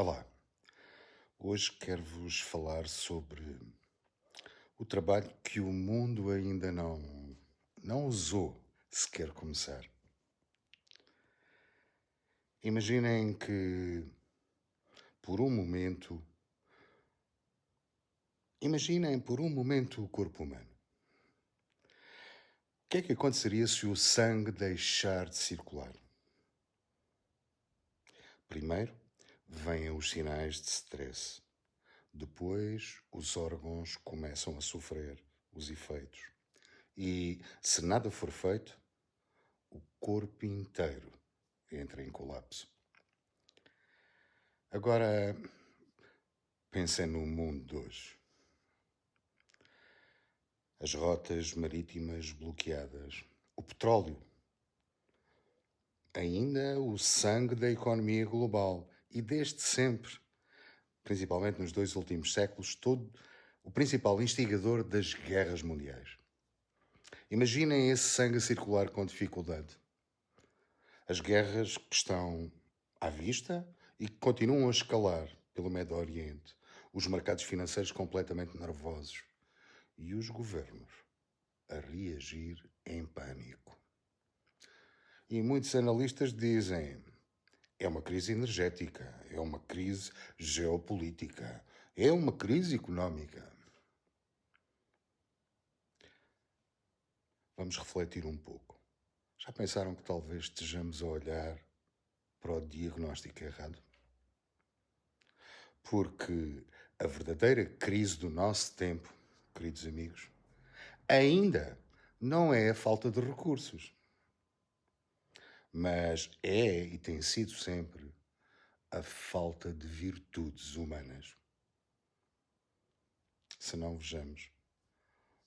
Olá, hoje quero-vos falar sobre o trabalho que o mundo ainda não usou se quer começar. Imaginem que por um momento, imaginem por um momento o corpo humano. O que é que aconteceria se o sangue deixar de circular? Primeiro, vêm os sinais de stress. Depois, os órgãos começam a sofrer os efeitos. E, se nada for feito, o corpo inteiro entra em colapso. Agora, pensem no mundo de hoje. As rotas marítimas bloqueadas, o petróleo, ainda o sangue da economia global e desde sempre, principalmente nos 2 últimos séculos, todo o principal instigador das guerras mundiais. Imaginem esse sangue a circular com dificuldade. As guerras que estão à vista e que continuam a escalar pelo Médio Oriente. Os mercados financeiros completamente nervosos. E os governos a reagir em pânico. E muitos analistas dizem: é uma crise energética, é uma crise geopolítica, é uma crise económica. Vamos refletir um pouco. Já pensaram que talvez estejamos a olhar para o diagnóstico errado? Porque a verdadeira crise do nosso tempo, queridos amigos, ainda não é a falta de recursos, mas é e tem sido sempre a falta de virtudes humanas. Se não vejamos,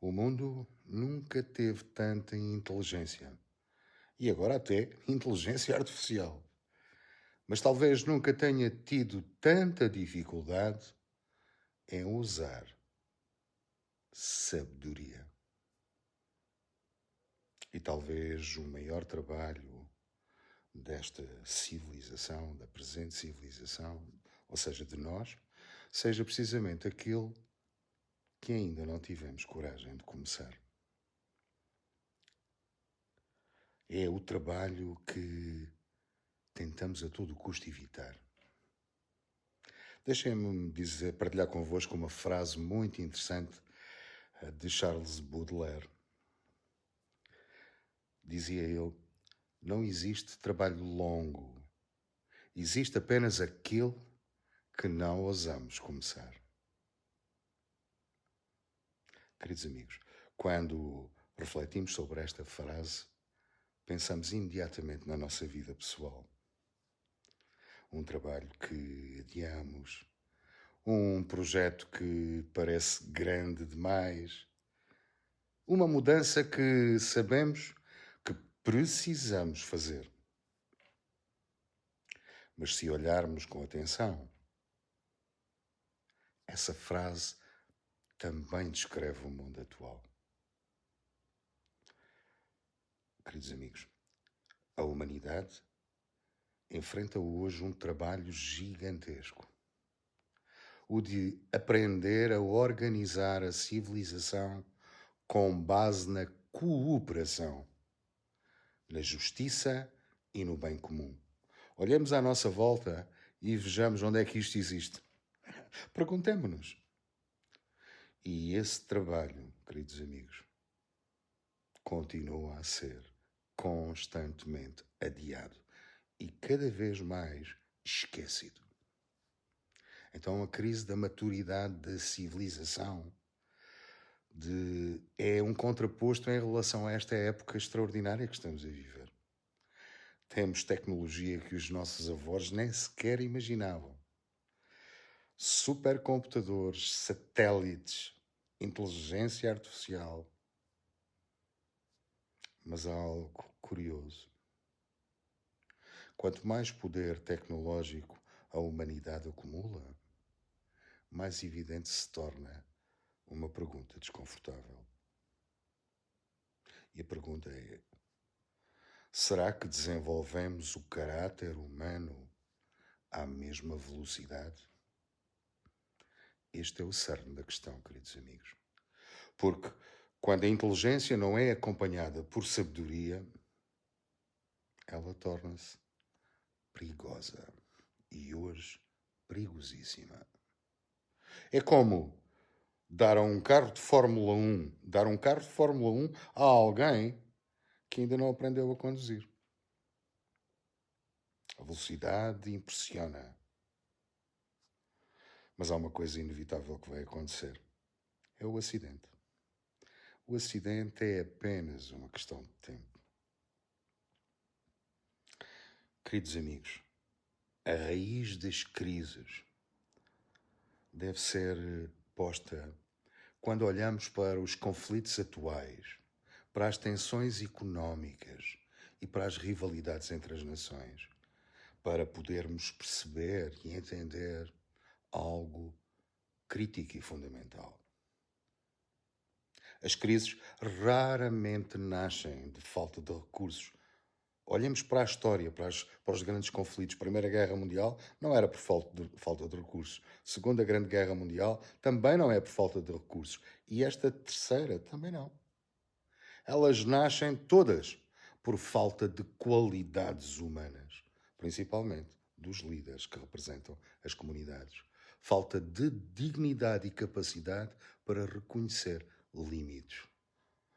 o mundo nunca teve tanta inteligência e agora até inteligência artificial. Mas talvez nunca tenha tido tanta dificuldade em usar sabedoria. E talvez o maior trabalho desta civilização, da presente civilização, ou seja, de nós, seja precisamente aquele que ainda não tivemos coragem de começar. É o trabalho que tentamos a todo custo evitar. Deixem-me partilhar convosco uma frase muito interessante de Charles Baudelaire. Dizia ele: não existe trabalho longo, existe apenas aquele que não ousamos começar. Queridos amigos, quando refletimos sobre esta frase, pensamos imediatamente na nossa vida pessoal. Um trabalho que adiamos, um projeto que parece grande demais, uma mudança que sabemos que precisamos fazer. Mas se olharmos com atenção, essa frase também descreve o mundo atual. Queridos amigos, a humanidade enfrenta hoje um trabalho gigantesco. O de aprender a organizar a civilização com base na cooperação, na justiça e no bem comum. Olhemos à nossa volta e vejamos onde é que isto existe. Perguntemo-nos. E esse trabalho, queridos amigos, continua a ser constantemente adiado e cada vez mais esquecido. Então a crise da maturidade da civilização é um contraposto em relação a esta época extraordinária que estamos a viver. Temos tecnologia que os nossos avós nem sequer imaginavam. Supercomputadores, satélites, inteligência artificial. Mas há algo curioso. Quanto mais poder tecnológico a humanidade acumula, mais evidente se torna uma pergunta desconfortável. E a pergunta é: será que desenvolvemos o caráter humano à mesma velocidade? Este é o cerne da questão, queridos amigos. Porque quando a inteligência não é acompanhada por sabedoria, ela torna-se perigosa. E hoje, perigosíssima. É como dar um carro de Fórmula 1, dar um carro de Fórmula 1 a alguém que ainda não aprendeu a conduzir. A velocidade impressiona. Mas há uma coisa inevitável que vai acontecer. É o acidente. O acidente é apenas uma questão de tempo. Queridos amigos, a raiz das crises deve ser posta quando olhamos para os conflitos atuais, para as tensões económicas e para as rivalidades entre as nações, para podermos perceber e entender algo crítico e fundamental. As crises raramente nascem de falta de recursos. Olhemos para a história, para os grandes conflitos. Primeira Guerra Mundial não era por falta de recursos. Segunda Grande Guerra Mundial também não é por falta de recursos. E esta terceira também não. Elas nascem todas por falta de qualidades humanas, principalmente dos líderes que representam as comunidades. Falta de dignidade e capacidade para reconhecer limites.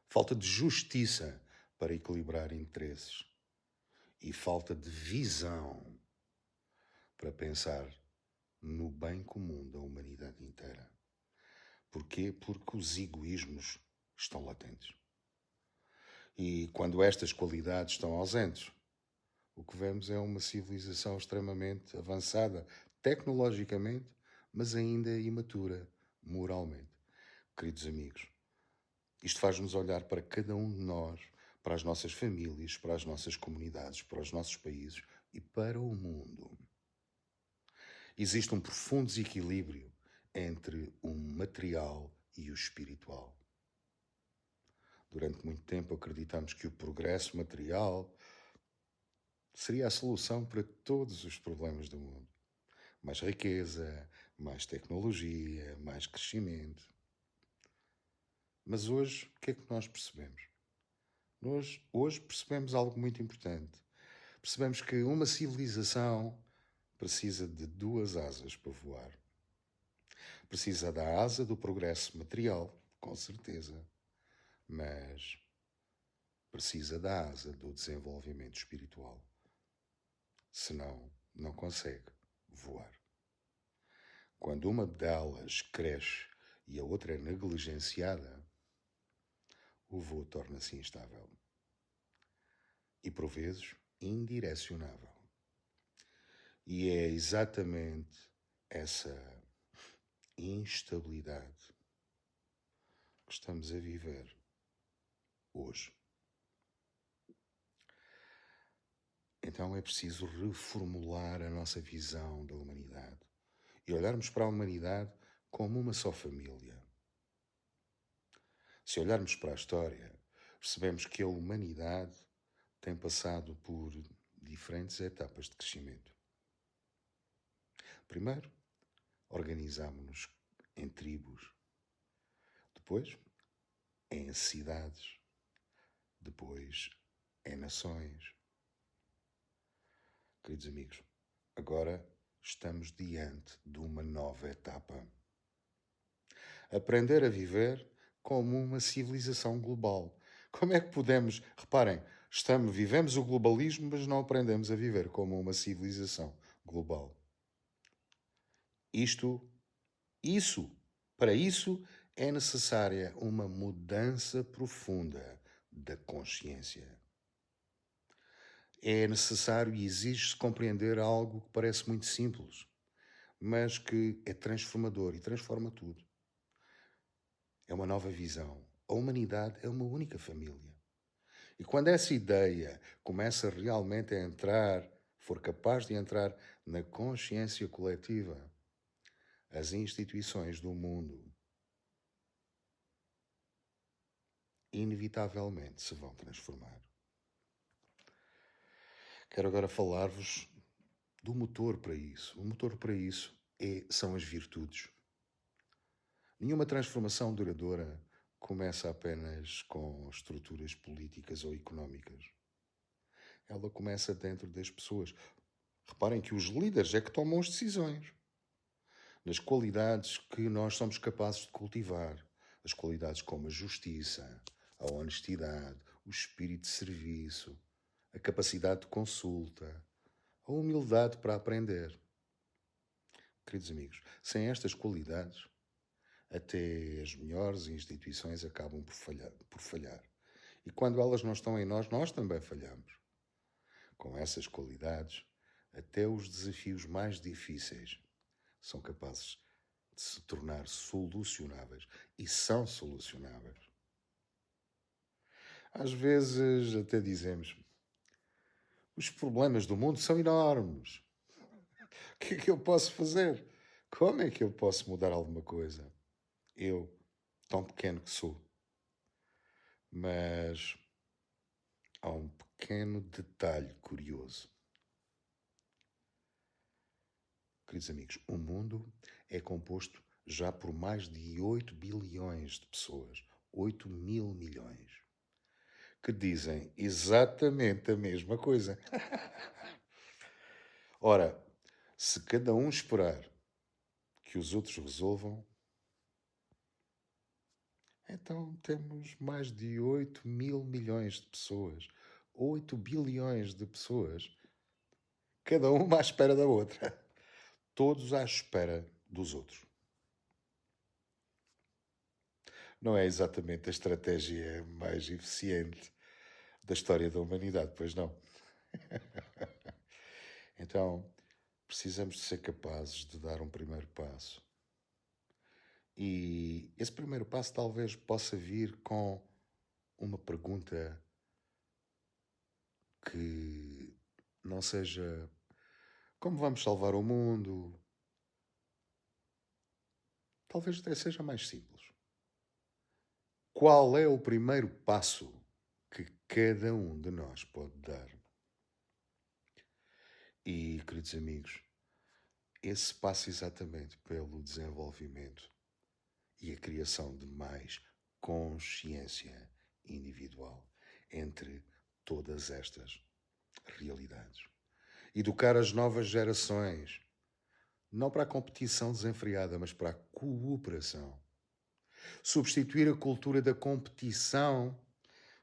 Falta de justiça para equilibrar interesses. E falta de visão para pensar no bem comum da humanidade inteira. Porquê? Porque os egoísmos estão latentes. E quando estas qualidades estão ausentes, o que vemos é uma civilização extremamente avançada, tecnologicamente, mas ainda imatura moralmente. Queridos amigos, isto faz-nos olhar para cada um de nós, para as nossas famílias, para as nossas comunidades, para os nossos países e para o mundo. Existe um profundo desequilíbrio entre o material e o espiritual. Durante muito tempo acreditamos que o progresso material seria a solução para todos os problemas do mundo. Mais riqueza, mais tecnologia, mais crescimento. Mas hoje, o que é que nós percebemos? Nós hoje percebemos algo muito importante. Percebemos que uma civilização precisa de duas asas para voar. Precisa da asa do progresso material, com certeza, mas precisa da asa do desenvolvimento espiritual. Senão, não consegue voar. Quando uma delas cresce e a outra é negligenciada, o voo torna-se instável e, por vezes, indirecionável. E é exatamente essa instabilidade que estamos a viver hoje. Então é preciso reformular a nossa visão da humanidade e olharmos para a humanidade como uma só família. Se olharmos para a história, percebemos que a humanidade tem passado por diferentes etapas de crescimento. Primeiro, organizámo-nos em tribos, depois em cidades, depois em nações. Queridos amigos, agora estamos diante de uma nova etapa. Aprender a viver como uma civilização global. Como é que podemos, reparem, vivemos o globalismo, mas não aprendemos a viver como uma civilização global. Para isso é necessária uma mudança profunda da consciência. É necessário e exige-se compreender algo que parece muito simples, mas que é transformador e transforma tudo. É uma nova visão. A humanidade é uma única família. E quando essa ideia começa realmente a entrar, for capaz de entrar na consciência coletiva, as instituições do mundo inevitavelmente se vão transformar. Quero agora falar-vos do motor para isso. O motor para isso são as virtudes. Nenhuma transformação duradoura começa apenas com estruturas políticas ou económicas. Ela começa dentro das pessoas. Reparem que os líderes é que tomam as decisões. Nas qualidades que nós somos capazes de cultivar. As qualidades como a justiça, a honestidade, o espírito de serviço, a capacidade de consulta, a humildade para aprender. Queridos amigos, sem estas qualidades, até as melhores instituições acabam por falhar. E quando elas não estão em nós, nós também falhamos. Com essas qualidades, até os desafios mais difíceis são capazes de se tornar solucionáveis. E são solucionáveis. Às vezes até dizemos, os problemas do mundo são enormes. O que é que eu posso fazer? Como é que eu posso mudar alguma coisa? Eu, tão pequeno que sou. Mas há um pequeno detalhe curioso. Queridos amigos, o mundo é composto já por mais de 8 bilhões de pessoas, 8 mil milhões, que dizem exatamente a mesma coisa. Ora, se cada um esperar que os outros resolvam, então temos mais de 8 mil milhões de pessoas, 8 bilhões de pessoas, cada uma à espera da outra, todos à espera dos outros. Não é exatamente a estratégia mais eficiente da história da humanidade, pois não? Então, precisamos de ser capazes de dar um primeiro passo. E esse primeiro passo talvez possa vir com uma pergunta que não seja como vamos salvar o mundo. Talvez até seja mais simples. Qual é o primeiro passo que cada um de nós pode dar? E, queridos amigos, esse passa exatamente pelo desenvolvimento e a criação de mais consciência individual entre todas estas realidades. Educar as novas gerações, não para a competição desenfreada, mas para a cooperação. Substituir a cultura da competição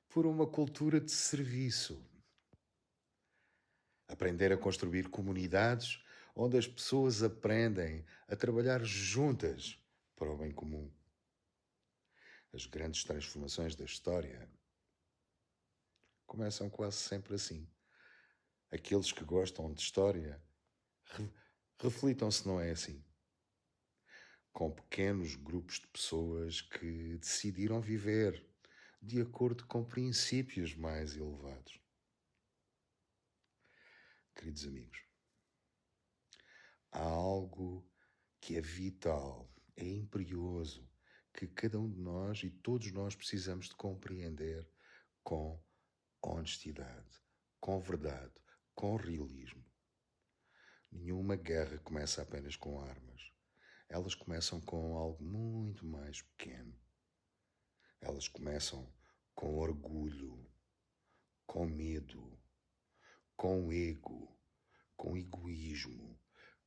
por uma cultura de serviço. Aprender a construir comunidades onde as pessoas aprendem a trabalhar juntas para o bem comum. As grandes transformações da história começam quase sempre assim. Aqueles que gostam de história, reflitam se não é assim. Com pequenos grupos de pessoas que decidiram viver de acordo com princípios mais elevados. Queridos amigos, há algo que é vital, é imperioso, que cada um de nós e todos nós precisamos de compreender com honestidade, com verdade, com realismo. Nenhuma guerra começa apenas com armas. Elas começam com algo muito mais pequeno. Elas começam com orgulho, com medo, com ego, com egoísmo,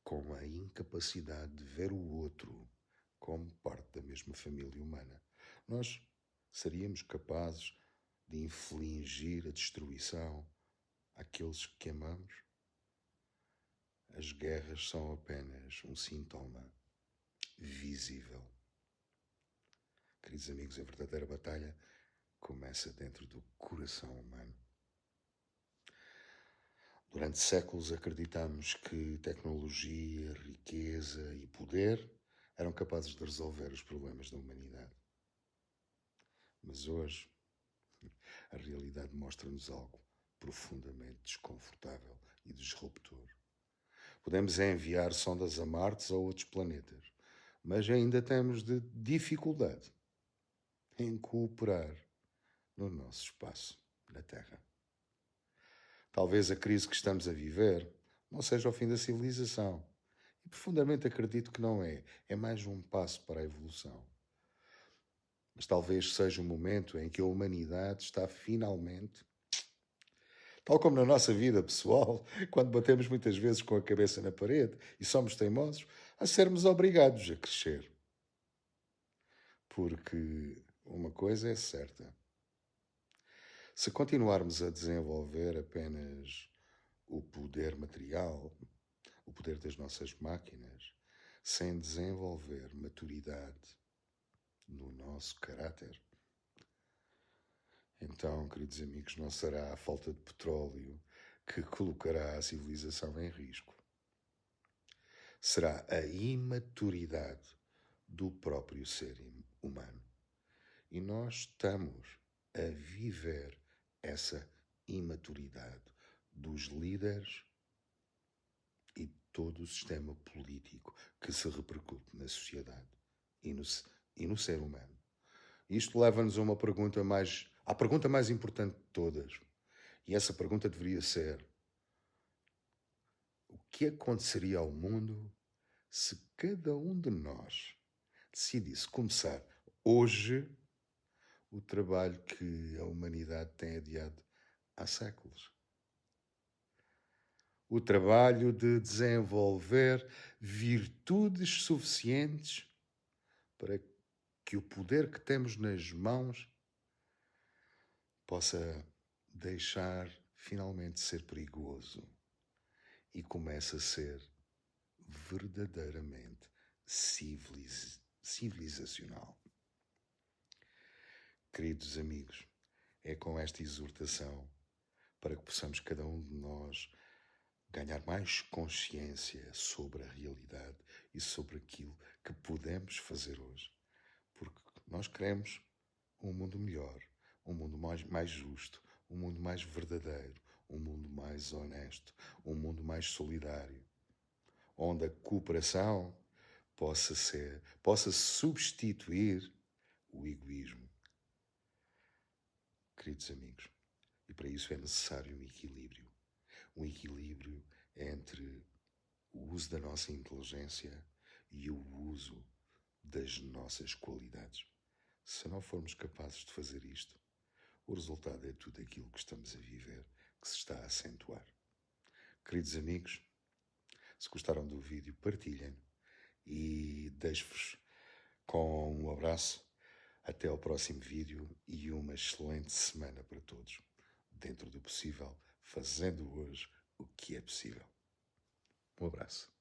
com a incapacidade de ver o outro como parte da mesma família humana. Nós seríamos capazes de infligir a destruição àqueles que amamos? As guerras são apenas um sintoma visível. Queridos amigos, a verdadeira batalha começa dentro do coração humano. Durante séculos acreditamos que tecnologia, riqueza e poder eram capazes de resolver os problemas da humanidade. Mas hoje, a realidade mostra-nos algo profundamente desconfortável e disruptor. Podemos enviar sondas a Marte ou outros planetas, mas ainda temos de dificuldade em cooperar no nosso espaço, na Terra. Talvez a crise que estamos a viver não seja o fim da civilização. E profundamente acredito que não é. É mais um passo para a evolução. Mas talvez seja o momento em que a humanidade está finalmente, tal como na nossa vida pessoal, quando batemos muitas vezes com a cabeça na parede e somos teimosos, a sermos obrigados a crescer. Porque uma coisa é certa: se continuarmos a desenvolver apenas o poder material, o poder das nossas máquinas, sem desenvolver maturidade no nosso caráter, então, queridos amigos, não será a falta de petróleo que colocará a civilização em risco. Será a imaturidade do próprio ser humano. E nós estamos a viver essa imaturidade dos líderes e todo o sistema político que se repercute na sociedade e no ser humano. Isto leva-nos a à pergunta mais importante de todas. E essa pergunta deveria ser: o que aconteceria ao mundo se cada um de nós decidisse começar hoje o trabalho que a humanidade tem adiado há séculos? O trabalho de desenvolver virtudes suficientes para que o poder que temos nas mãos possa deixar finalmente de ser perigoso e comece a ser verdadeiramente civilizacional. Queridos amigos, é com esta exortação para que possamos cada um de nós ganhar mais consciência sobre a realidade e sobre aquilo que podemos fazer hoje. Porque nós queremos um mundo melhor, um mundo mais justo, um mundo mais verdadeiro, um mundo mais honesto, um mundo mais solidário, onde a cooperação possa substituir o egoísmo. Queridos amigos, e para isso é necessário um equilíbrio entre o uso da nossa inteligência e o uso das nossas qualidades. Se não formos capazes de fazer isto, o resultado é tudo aquilo que estamos a viver, que se está a acentuar. Queridos amigos, se gostaram do vídeo, partilhem e deixo-vos com um abraço. Até ao próximo vídeo e uma excelente semana para todos. Dentro do possível, fazendo hoje o que é possível. Um abraço.